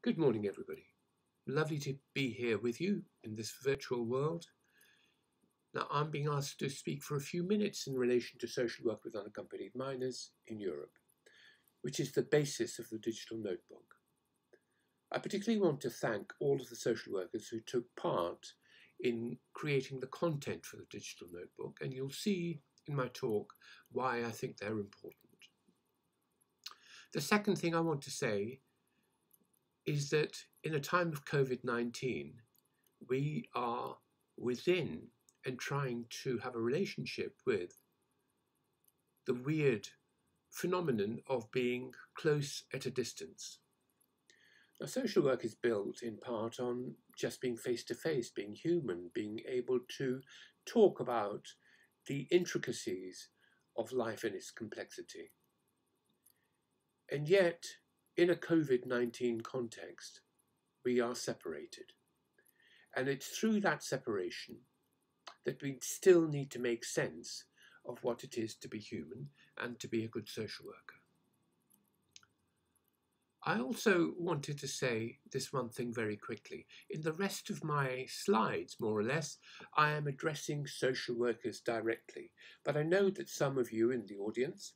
Good morning, everybody. Lovely to be here with you in this virtual world. Now, I'm being asked to speak for a few minutes in relation to social work with unaccompanied minors in Europe, which is the basis of the digital notebook. I particularly want to thank all of the social workers who took part in creating the content for the digital notebook, and you'll see in my talk why I think they're important. The second thing I want to say is that in a time of COVID-19, we are within and trying to have a relationship with the weird phenomenon of being close at a distance. Now, social work is built in part on just being face-to-face, being human, being able to talk about the intricacies of life and its complexity. And yet, in a COVID-19 context, we are separated. And it's through that separation that we still need to make sense of what it is to be human and to be a good social worker. I also wanted to say this one thing very quickly. In the rest of my slides, more or less, I am addressing social workers directly. But I know that some of you in the audience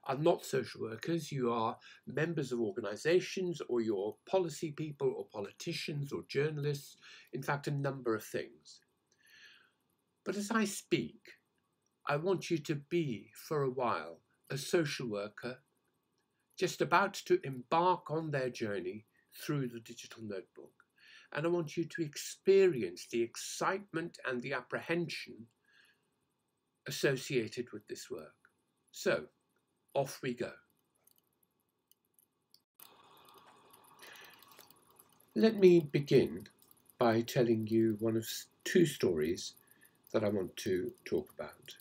are not social workers. You are members of organizations, or you're policy people or politicians or journalists, in fact, a number of things. But as I speak, I want you to be, for a while, a social worker just about to embark on their journey through the digital notebook. And I want you to experience the excitement and the apprehension associated with this work. So, off we go. Let me begin by telling you one of two stories that I want to talk about.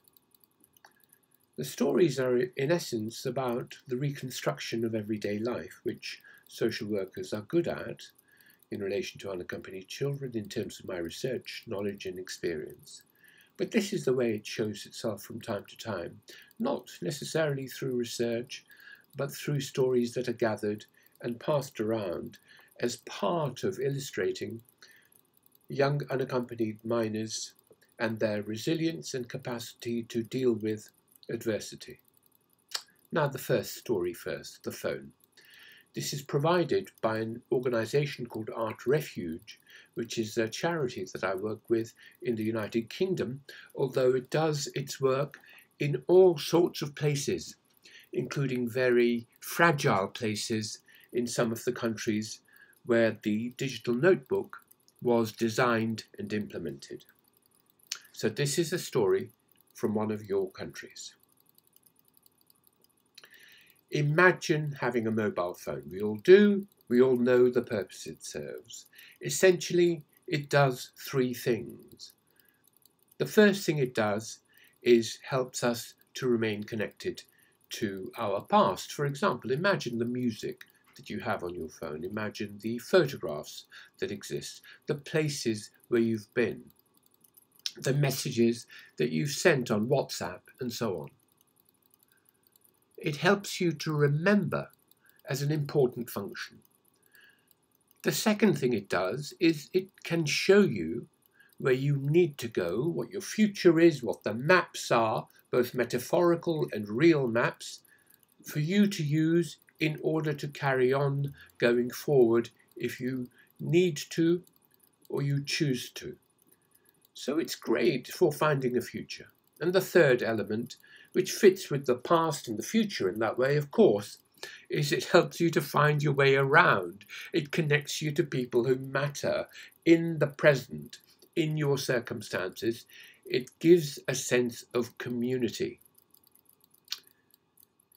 The stories are in essence about the reconstruction of everyday life, which social workers are good at in relation to unaccompanied children in terms of my research, knowledge and experience. But this is the way it shows itself from time to time, not necessarily through research, but through stories that are gathered and passed around as part of illustrating young unaccompanied minors and their resilience and capacity to deal with adversity. Now, the first story first, the phone. This is provided by an organisation called Art Refuge, which is a charity that I work with in the United Kingdom, although it does its work in all sorts of places, including very fragile places in some of the countries where the digital notebook was designed and implemented. So this is a story from one of your countries. Imagine having a mobile phone. We all do. We all know the purpose it serves. Essentially, it does three things. The first thing it does is helps us to remain connected to our past. For example, imagine the music that you have on your phone. Imagine the photographs that exist, the places where you've been, the messages that you've sent on WhatsApp, and so on. It helps you to remember as an important function. The second thing it does is it can show you where you need to go, what your future is, what the maps are, both metaphorical and real maps, for you to use in order to carry on going forward if you need to or you choose to. So it's great for finding a future. And the third element, which fits with the past and the future in that way, of course, is it helps you to find your way around. It connects you to people who matter in the present, in your circumstances. It gives a sense of community.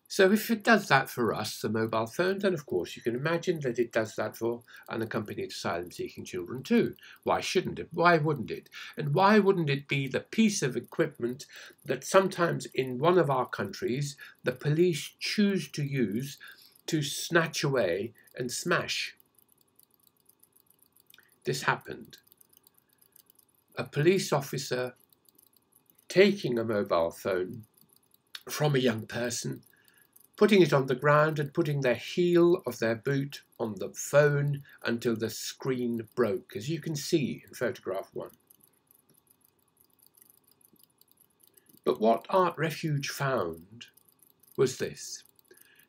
So if it does that for us, the mobile phone, then of course you can imagine that it does that for unaccompanied asylum-seeking children too. Why shouldn't it? Why wouldn't it? And why wouldn't it be the piece of equipment that sometimes in one of our countries the police choose to use to snatch away and smash? This happened. A police officer taking a mobile phone from a young person putting it on the ground and putting their heel of their boot on the phone until the screen broke, as you can see in photograph 1. But what Art Refuge found was this,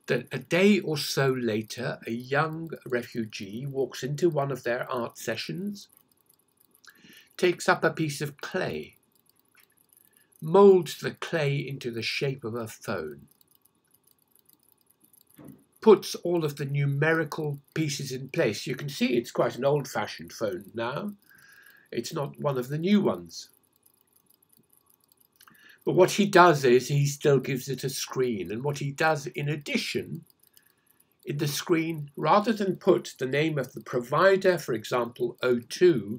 that a day or so later, a young refugee walks into one of their art sessions, takes up a piece of clay, moulds the clay into the shape of a phone, puts all of the numerical pieces in place. You can see it's quite an old-fashioned phone now. It's not one of the new ones. But what he does is he still gives it a screen. And what he does in addition, in the screen, rather than put the name of the provider, for example, O2,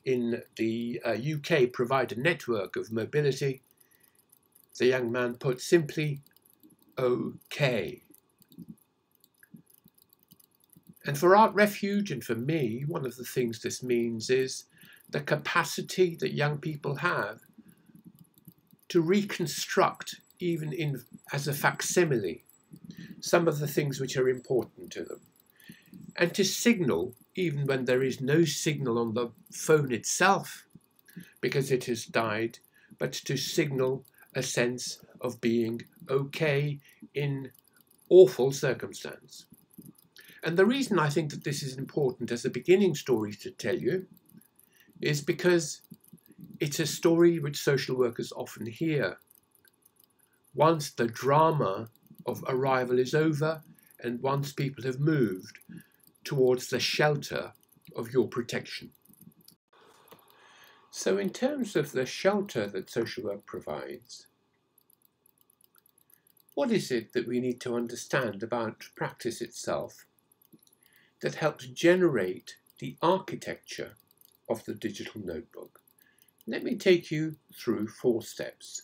in the UK provider network of mobility, the young man put simply OK. And for Art Refuge and for me, one of the things this means is the capacity that young people have to reconstruct, even as a facsimile, some of the things which are important to them, and to signal, even when there is no signal on the phone itself, because it has died, but to signal a sense of being okay in awful circumstance. And the reason I think that this is important as a beginning story to tell you is because it's a story which social workers often hear once the drama of arrival is over and once people have moved towards the shelter of your protection. So in terms of the shelter that social work provides, what is it that we need to understand about practice itself that helps generate the architecture of the digital notebook? Let me take you through 4 steps.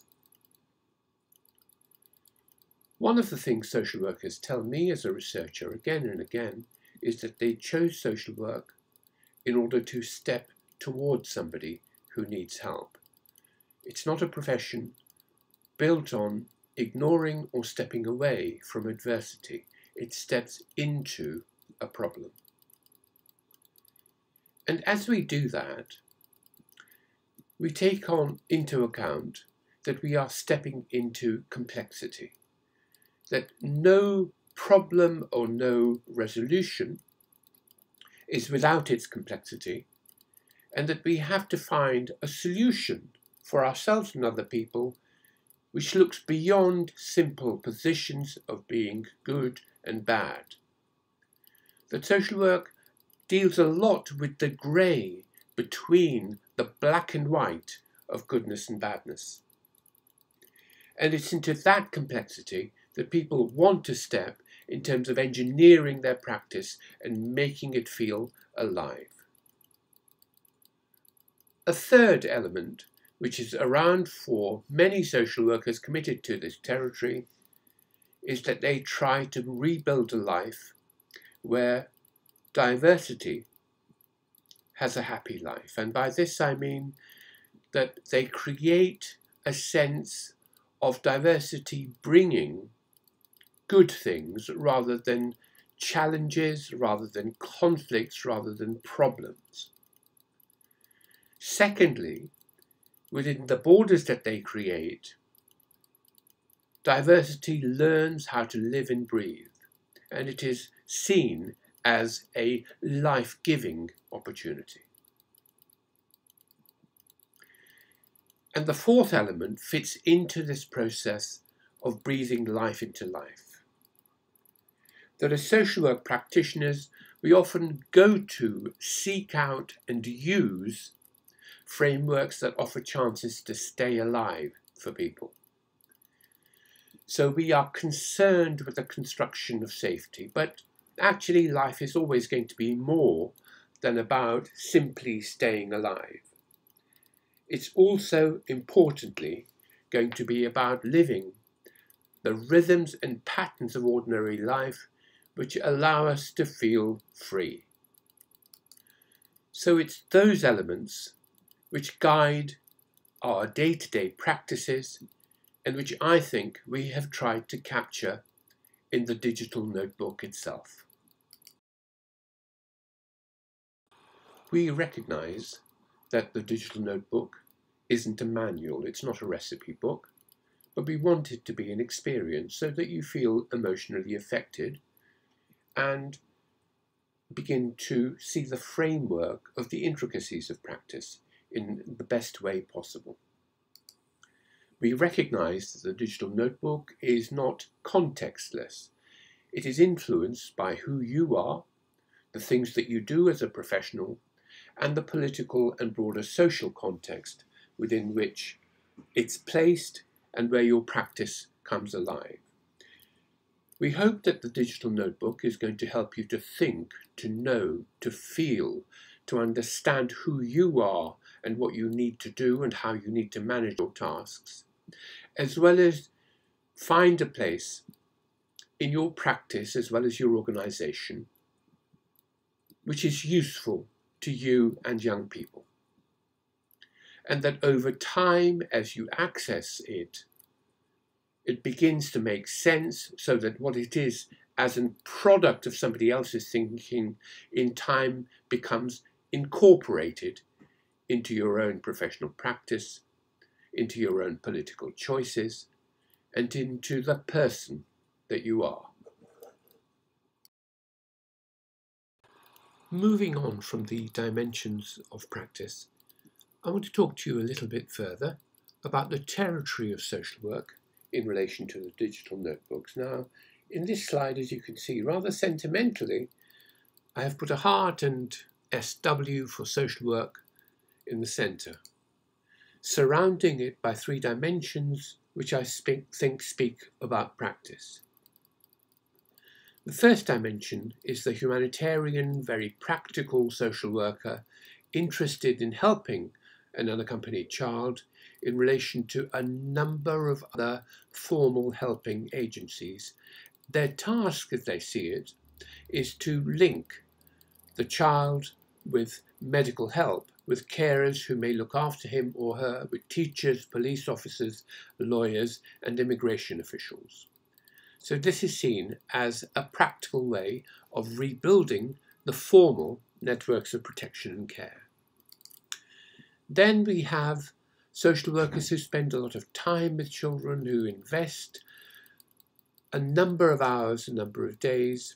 One of the things social workers tell me as a researcher again and again is that they chose social work in order to step towards somebody who needs help. It's not a profession built on ignoring or stepping away from adversity. It steps into a problem. And as we do that, we take into account that we are stepping into complexity, that no problem or no resolution is without its complexity, and that we have to find a solution for ourselves and other people which looks beyond simple positions of being good and bad. That social work deals a lot with the grey between the black and white of goodness and badness. And it's into that complexity that people want to step in terms of engineering their practice and making it feel alive. A third element, which is around for many social workers committed to this territory, is that they try to rebuild a life where diversity has a happy life. And by this I mean that they create a sense of diversity bringing good things rather than challenges, rather than conflicts, rather than problems. Secondly, within the borders that they create, diversity learns how to live and breathe, and it is seen as a life-giving opportunity. And the fourth element fits into this process of breathing life into life. That as social work practitioners, we often go to seek out and use frameworks that offer chances to stay alive for people. So we are concerned with the construction of safety, but actually life is always going to be more than about simply staying alive. It's also, importantly, going to be about living the rhythms and patterns of ordinary life which allow us to feel free. So it's those elements which guide our day-to-day practices and which I think we have tried to capture in the digital notebook itself. We recognise that the digital notebook isn't a manual, it's not a recipe book, but we want it to be an experience so that you feel emotionally affected and begin to see the framework of the intricacies of practice in the best way possible. We recognise that the digital notebook is not contextless. It is influenced by who you are, the things that you do as a professional, and the political and broader social context within which it's placed and where your practice comes alive. We hope that the digital notebook is going to help you to think, to know, to feel, to understand who you are and what you need to do and how you need to manage your tasks, as well as find a place in your practice as well as your organisation which is useful to you and young people. And that over time, as you access it, it begins to make sense so that what it is as a product of somebody else's thinking in time becomes incorporated into your own professional practice, into your own political choices, and into the person that you are. Moving on from the dimensions of practice, I want to talk to you a little bit further about the territory of social work in relation to the digital notebooks. Now, in this slide, as you can see, rather sentimentally, I have put a heart and SW for social work in the centre, surrounding it by three dimensions which I think speak about practice. The first dimension is the humanitarian, very practical social worker interested in helping an unaccompanied child in relation to a number of other formal helping agencies. Their task, as they see it, is to link the child with medical help, with carers who may look after him or her, with teachers, police officers, lawyers, and immigration officials. So this is seen as a practical way of rebuilding the formal networks of protection and care. Then we have social workers who spend a lot of time with children, who invest a number of hours, a number of days,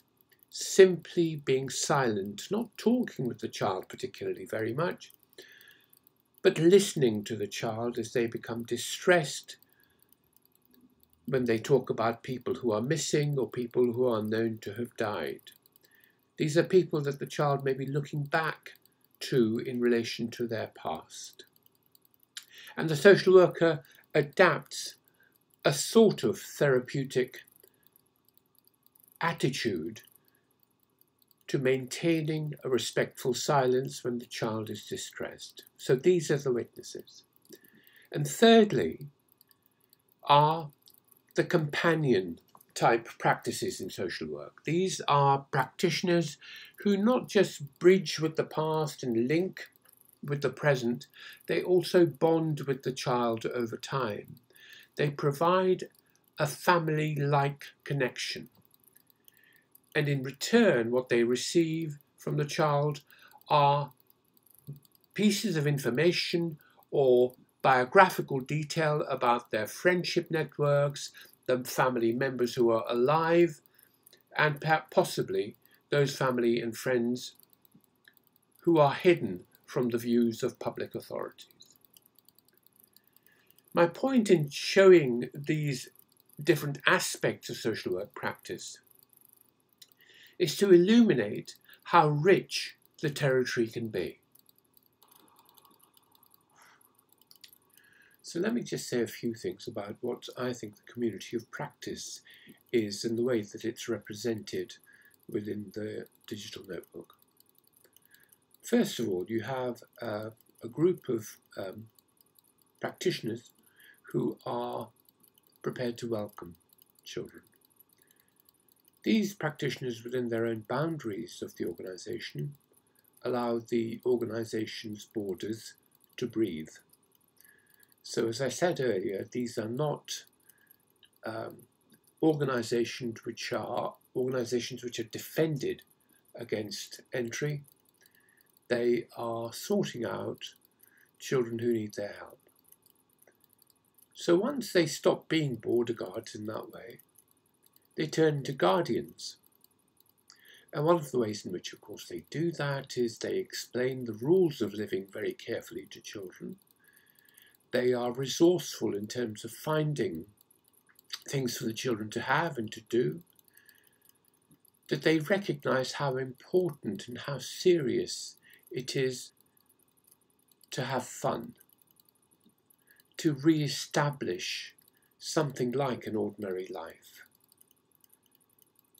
simply being silent, not talking with the child particularly very much, but listening to the child as they become distressed, when they talk about people who are missing or people who are known to have died. These are people that the child may be looking back to in relation to their past. And the social worker adapts a sort of therapeutic attitude to maintaining a respectful silence when the child is distressed. So these are the witnesses. And thirdly are the companion type practices in social work. These are practitioners who not just bridge with the past and link with the present, they also bond with the child over time. They provide a family-like connection. And in return, what they receive from the child are pieces of information or biographical detail about their friendship networks, the family members who are alive, and perhaps possibly those family and friends who are hidden from the views of public authorities. My point in showing these different aspects of social work practice is to illuminate how rich the territory can be. So let me just say a few things about what I think the community of practice is and the way that it's represented within the digital notebook. First of all, you have a group of practitioners who are prepared to welcome children. These practitioners, within their own boundaries of the organisation, allow the organisation's borders to breathe. So as I said earlier, these are not organisations which are defended against entry. They are sorting out children who need their help. So once they stop being border guards in that way, they turn into guardians. And one of the ways in which, of course, they do that is they explain the rules of living very carefully to children. They are resourceful in terms of finding things for the children to have and to do. That they recognise how important and how serious it is to have fun, to re-establish something like an ordinary life.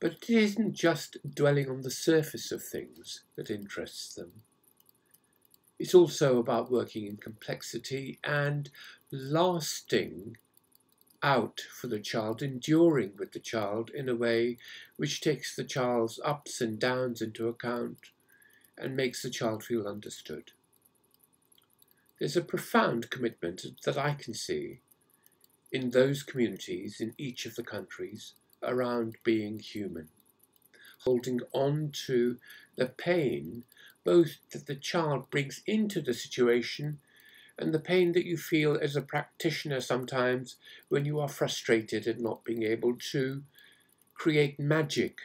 But it isn't just dwelling on the surface of things that interests them. It's also about working in complexity and lasting out for the child, enduring with the child in a way which takes the child's ups and downs into account and makes the child feel understood. There's a profound commitment that I can see in those communities in each of the countries around being human, holding on to the pain both that the child brings into the situation and the pain that you feel as a practitioner sometimes when you are frustrated at not being able to create magic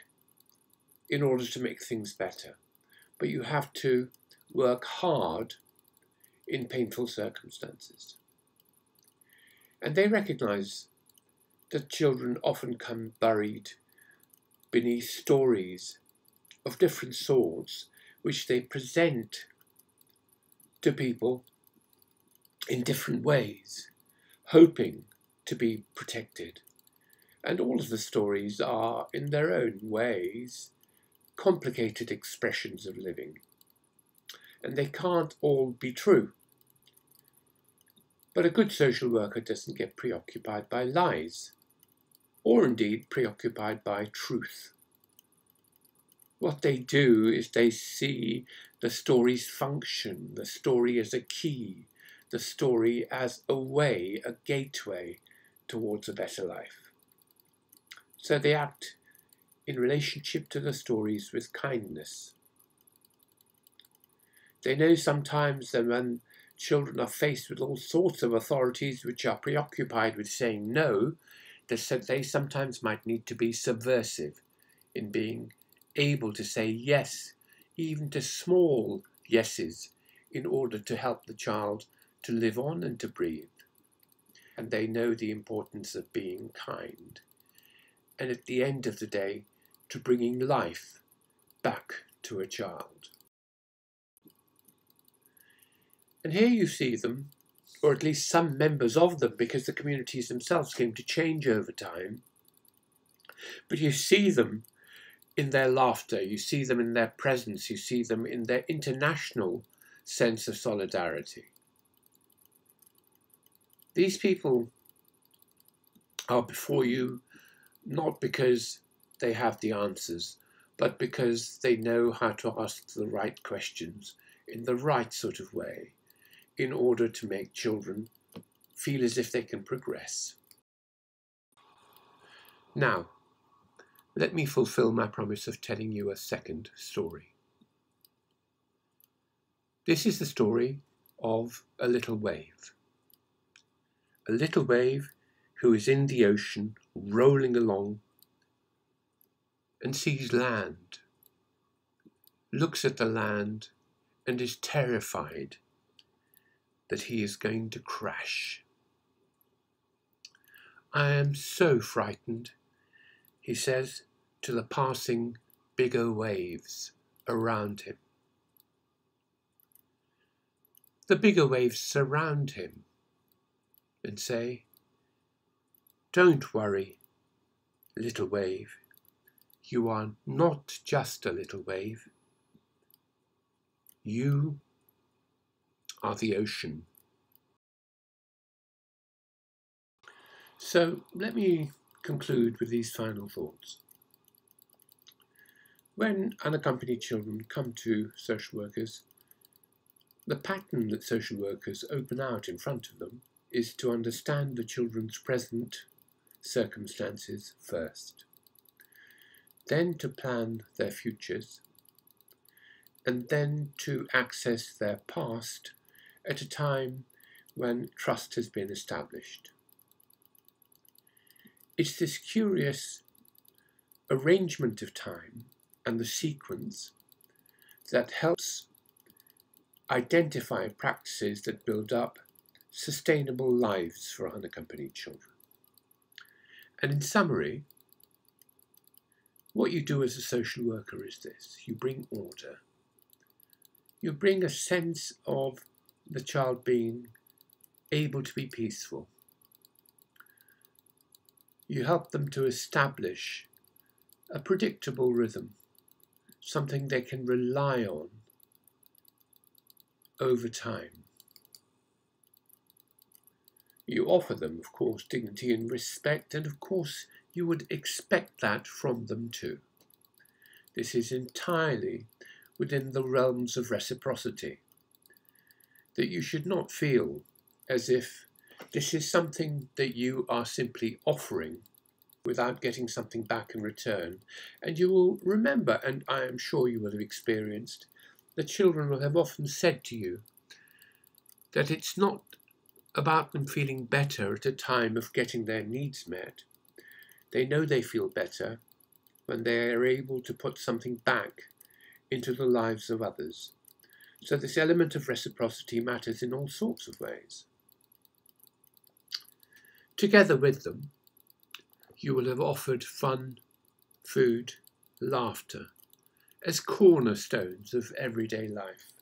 in order to make things better. But you have to work hard in painful circumstances. And they recognise that children often come buried beneath stories of different sorts which they present to people in different ways, hoping to be protected. And all of the stories are, in their own ways, complicated expressions of living. And they can't all be true. But a good social worker doesn't get preoccupied by lies, or indeed preoccupied by truth. What they do is they see the story's function, the story as a key, the story as a way, a gateway towards a better life. So they act in relationship to the stories with kindness. They know sometimes that when children are faced with all sorts of authorities which are preoccupied with saying no, that they sometimes might need to be subversive in being able to say yes, even to small yeses, in order to help the child to live on and to breathe. And they know the importance of being kind. And at the end of the day, to bringing life back to a child. And here you see them, or at least some members of them, because the communities themselves came to change over time. But you see them in their laughter, you see them in their presence, you see them in their international sense of solidarity. These people are before you not because they have the answers, but because they know how to ask the right questions in the right sort of way in order to make children feel as if they can progress. Now, let me fulfill my promise of telling you a second story. This is the story of a little wave. A little wave who is in the ocean, rolling along, and sees land, looks at the land, and is terrified that he is going to crash. "I am so frightened," he says to the passing bigger waves around him. The bigger waves surround him and say, "Don't worry, little wave. You are not just a little wave. You are the ocean." So let me conclude with these final thoughts. When unaccompanied children come to social workers, the pattern that social workers open out in front of them is to understand the children's present circumstances first, then to plan their futures, and then to access their past at a time when trust has been established. It's this curious arrangement of time and the sequence that helps identify practices that build up sustainable lives for unaccompanied children. And in summary, what you do as a social worker is this: you bring order. You bring a sense of the child being able to be peaceful. You help them to establish a predictable rhythm, something they can rely on over time. You offer them, of course, dignity and respect, and of course you would expect that from them too. This is entirely within the realms of reciprocity, that you should not feel as if this is something that you are simply offering without getting something back in return. And you will remember, and I am sure you will have experienced, that children will have often said to you that it's not about them feeling better at a time of getting their needs met. They know they feel better when they are able to put something back into the lives of others. So this element of reciprocity matters in all sorts of ways. Together with them, you will have offered fun, food, laughter as cornerstones of everyday life,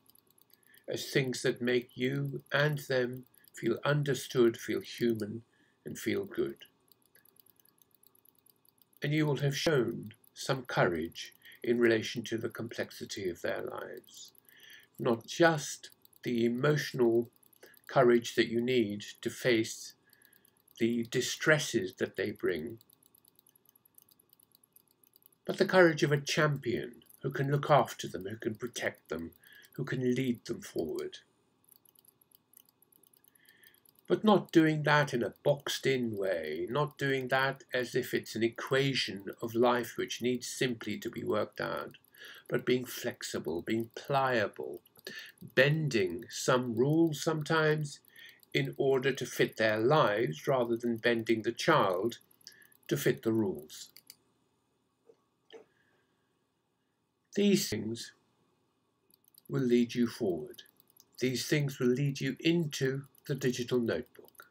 as things that make you and them feel understood, feel human, and feel good. And you will have shown some courage in relation to the complexity of their lives, not just the emotional courage that you need to face the distresses that they bring, but the courage of a champion who can look after them, who can protect them, who can lead them forward. But not doing that in a boxed-in way, not doing that as if it's an equation of life which needs simply to be worked out, but being flexible, being pliable, bending some rules sometimes in order to fit their lives rather than bending the child to fit the rules. These things will lead you forward. These things will lead you into the digital notebook.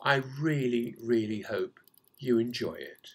I really, really hope you enjoy it.